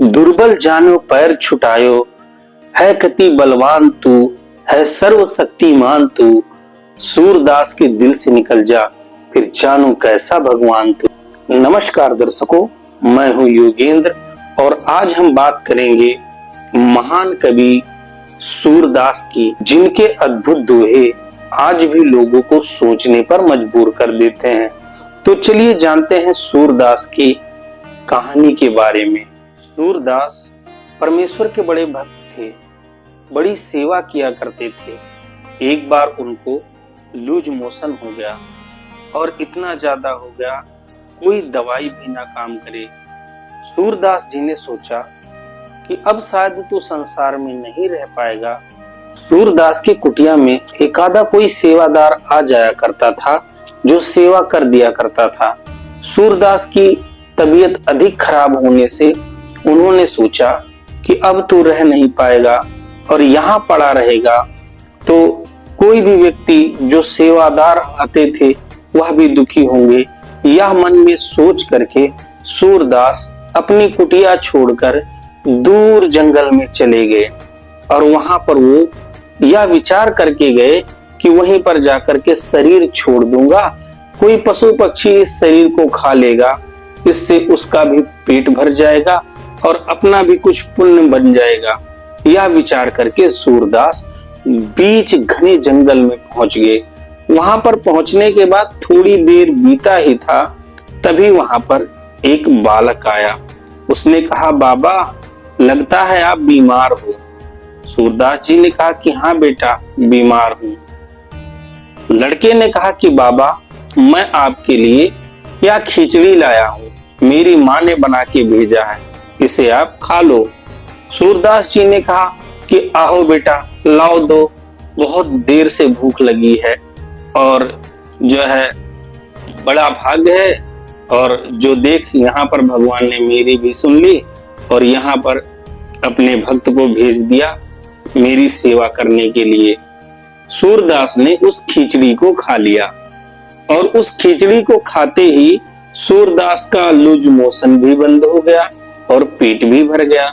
दुर्बल जानो पैर छुटायो, है कति बलवान तू, है सर्वशक्तिमान तू। सूरदास के दिल से निकल जा, फिर जानो कैसा भगवान तू। नमस्कार दर्शकों, मैं हूं योगेंद्र और आज हम बात करेंगे महान कवि सूरदास की, जिनके अद्भुत दोहे आज भी लोगों को सोचने पर मजबूर कर देते हैं। तो चलिए जानते हैं सूरदास की कहानी के बारे में। सूरदास परमेश्वर के बड़े भक्त थे, बड़ी सेवा किया करते थे। एक बार उनको लूज मोशन हो गया और इतना ज्यादा हो गया कोई दवाई भी ना काम करे। सूरदास जी ने सोचा कि अब शायद तो संसार में नहीं रह पाएगा। सूरदास की कुटिया में एक आधा कोई सेवादार आ जाया करता था जो सेवा कर दिया करता था। सूरदास की तबीयत अधिक खराब होने से उन्होंने सोचा कि अब तो रह नहीं पाएगा और यहाँ पड़ा रहेगा तो कोई भी व्यक्ति जो सेवादार आते थे वह भी दुखी होंगे। यह मन में सोच करके सूरदास अपनी कुटिया छोड़कर दूर जंगल में चले गए और वहां पर वो यह विचार करके गए कि वहीं पर जाकर के शरीर छोड़ दूंगा, कोई पशु पक्षी इस शरीर को खा लेगा, इससे उसका भी पेट भर जाएगा और अपना भी कुछ पुण्य बन जाएगा। यह विचार करके सूरदास बीच घने जंगल में पहुंच गए। वहां पर पहुंचने के बाद थोड़ी देर बीता ही था, तभी वहां पर एक बालक आया। उसने कहा, बाबा लगता है आप बीमार हो। सूरदास जी ने कहा कि हाँ बेटा बीमार हूं। लड़के ने कहा कि बाबा मैं आपके लिए यह खिचड़ी लाया हूं, मेरी माँ ने बना के भेजा है, इसे आप खा लो। सूरदास जी ने कहा कि आओ बेटा लाओ दो, बहुत देर से भूख लगी है और जो है बड़ा भाग्य है और जो देख यहाँ पर भगवान ने मेरी भी सुन ली और यहाँ पर अपने भक्त को भेज दिया मेरी सेवा करने के लिए। सूरदास ने उस खिचड़ी को खा लिया और उस खिचड़ी को खाते ही सूरदास का लूज मोशन भी बंद हो गया और पेट भी भर गया।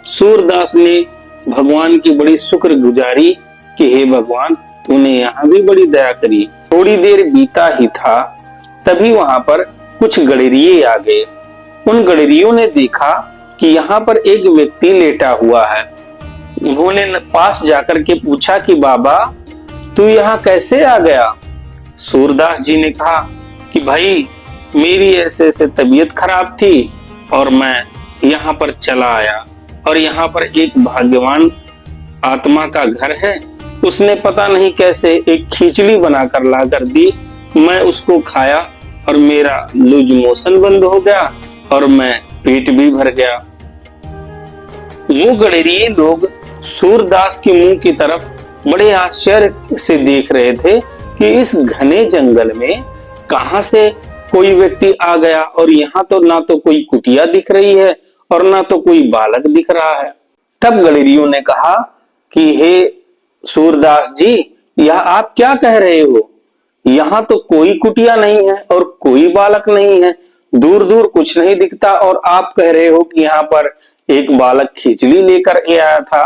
सूरदास ने भगवान की बड़ी शुक्रगुजारी कि हे भगवान तूने यहाँ भी बड़ी दया करी। थोड़ी देर बीता ही था, तभी वहां पर कुछ गडरिये आ गए। उन गडरियों ने देखा कि यहाँ पर एक व्यक्ति लेटा हुआ है। उन्होंने पास जाकर के पूछा कि बाबा तू यहाँ कैसे आ गया। सूरदास जी ने कहा कि भाई मेरी ऐसे ऐसे तबीयत खराब थी और मैं यहाँ पर चला आया और यहाँ पर एक भाग्यवान आत्मा का घर है, उसने पता नहीं कैसे एक खिचड़ी बनाकर ला कर दी, मैं उसको खाया और मेरा लूज मोशन बंद हो गया और मैं पेट भी भर गया। वो गडरिये लोग सूरदास के मुंह की तरफ बड़े आश्चर्य से देख रहे थे कि इस घने जंगल में कहां से कोई व्यक्ति आ गया और यहाँ तो ना तो कोई कुटिया दिख रही है और ना तो कोई बालक दिख रहा है। तब गडरियों ने कहा कि हे सूरदास जी यह आप क्या कह रहे हो, यहाँ तो कोई कुटिया नहीं है और कोई बालक नहीं है, दूर दूर कुछ नहीं दिखता और आप कह रहे हो कि यहाँ पर एक बालक खिचड़ी लेकर आया था।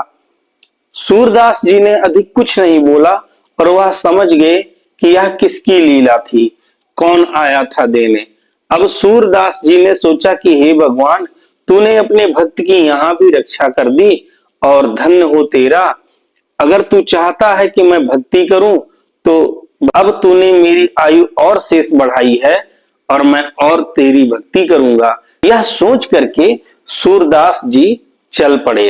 सूरदास जी ने अधिक कुछ नहीं बोला और वह समझ गए कि यह किसकी लीला थी, कौन आया था देने। अब सूरदास जी ने सोचा कि हे भगवान तूने अपने भक्त की यहाँ भी रक्षा कर दी और धन्य हो तेरा। अगर तू चाहता है कि मैं भक्ति करूं तो अब तूने मेरी आयु और शेष बढ़ाई है और मैं और तेरी भक्ति करूंगा। यह सोच करके सूरदास जी चल पड़े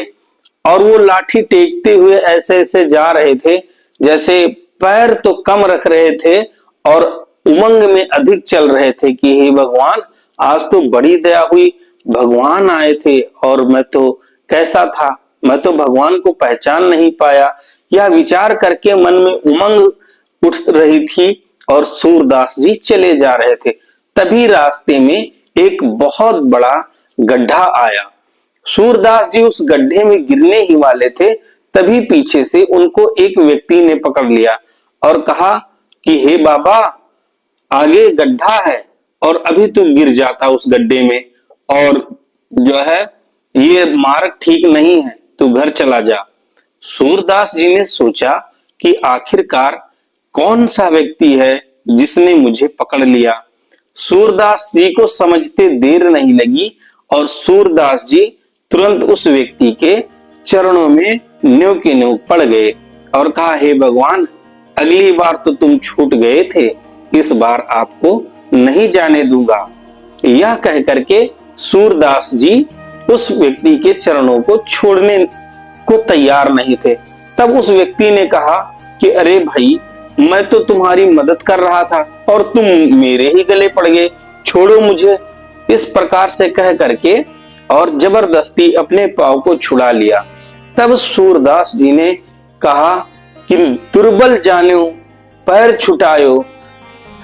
और वो लाठी टेकते हुए ऐसे ऐसे जा रहे थे जैसे पैर तो कम रख रहे थे और उमंग में अधिक चल रहे थे कि हे भगवान आज तो बड़ी दया हुई, भगवान आए थे और मैं तो कैसा था, मैं तो भगवान को पहचान नहीं पाया। यह विचार करके मन में उमंग उठ रही थी और सूरदास जी चले जा रहे थे। तभी रास्ते में एक बहुत बड़ा गड्ढा आया। सूरदास जी उस गड्ढे में गिरने ही वाले थे, तभी पीछे से उनको एक व्यक्ति ने पकड़ लिया और कहा कि हे बाबा आगे गड्ढा है और अभी तू गिर जाता उस गड्ढे में और जो है ये मार्ग ठीक नहीं है, तू घर चला जा। सूरदास जी ने सोचा कि आखिरकार कौन सा व्यक्ति है जिसने मुझे पकड़ लिया। सूरदास जी को समझते देर नहीं लगी और सूरदास जी तुरंत उस व्यक्ति के चरणों में न्यों के न्यों पड़ गए और कहा, हे भगवान, अगली बार तो तुम छूट गए थे, इस बार आपको नहीं जाने दूंगा। यह कह करके सूरदास जी उस व्यक्ति के चरणों को छोड़ने को तैयार नहीं थे। तब उस व्यक्ति ने कहा कि अरे भाई, मैं तो तुम्हारी मदद कर रहा था और तुम मेरे ही गले पड़ गए, छोड़ो मुझे। इस प्रकार से कह करके और जबरदस्ती अपने पांव को छुड़ा लिया। तब सूरदास जी ने कहा कि दुर्बल जानो पैर छुटायो,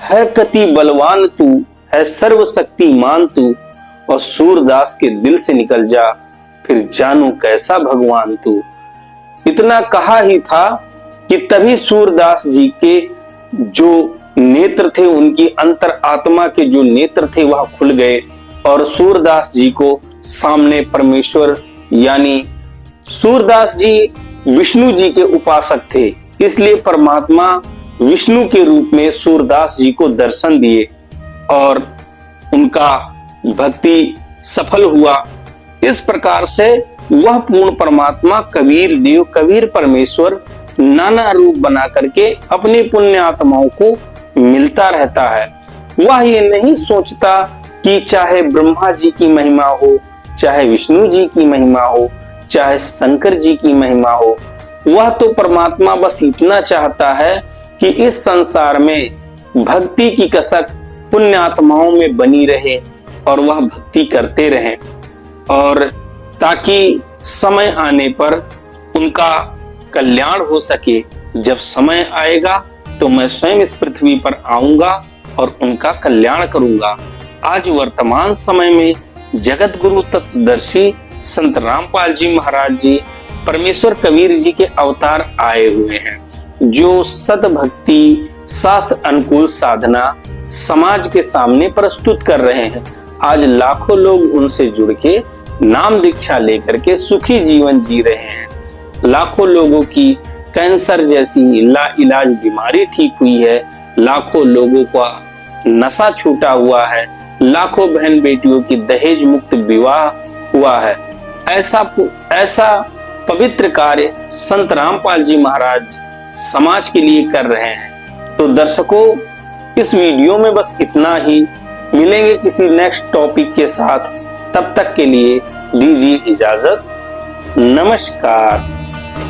है कति बलवान तू, है सर्वशक्तिमान तू, और सूरदास के दिल से निकल जा, फिर जानू कैसा भगवान तू। इतना कहा ही था कि तभी सूरदास जी के जो नेत्र थे, उनकी अंतर आत्मा के जो नेत्र थे वह खुल गए और सूरदास जी को सामने परमेश्वर, यानी सूरदास जी विष्णु जी के उपासक थे, इसलिए परमात्मा विष्णु के रूप में सूरदास जी को दर्शन दिए और उनका भक्ति सफल हुआ। इस प्रकार से वह पूर्ण परमात्मा कबीर देव, कबीर परमेश्वर नाना रूप बना करके अपनी पुण्य आत्माओं को मिलता रहता है। वह ये नहीं सोचता कि चाहे ब्रह्मा जी की महिमा हो, चाहे विष्णु जी की महिमा हो, चाहे शंकर जी की महिमा हो, वह तो परमात्मा बस इतना चाहता है कि इस संसार में भक्ति की कसक पुण्य आत्माओं में बनी रहे और वह भक्ति करते रहें, और ताकि समय आने पर उनका कल्याण हो सके। जब समय आएगा तो मैं स्वयं इस पृथ्वी पर आऊंगा और उनका कल्याण करूंगा। आज वर्तमान समय में जगत गुरु तत्वदर्शी संत रामपाल जी महाराज जी परमेश्वर कबीर जी के अवतार आए हुए हैं, जो सत भक्ति शास्त्र अनुकूल साधना समाज के सामने प्रस्तुत कर रहे हैं। आज लाखों लोग उनसे जुड़ के नाम दीक्षा लेकर के सुखी जीवन जी रहे हैं। लाखों लोगों की कैंसर जैसी लाइलाज बीमारी ठीक हुई है, लाखों लोगों का नशा छूटा हुआ है, लाखों बहन बेटियों की दहेज मुक्त विवाह हुआ है। ऐसा पवित्र कार्य संत रामपाल जी महाराज समाज के लिए कर रहे हैं। तो दर्शकों, इस वीडियो में बस इतना ही। मिलेंगे किसी नेक्स्ट टॉपिक के साथ, तब तक के लिए दीजिए इजाजत। नमस्कार।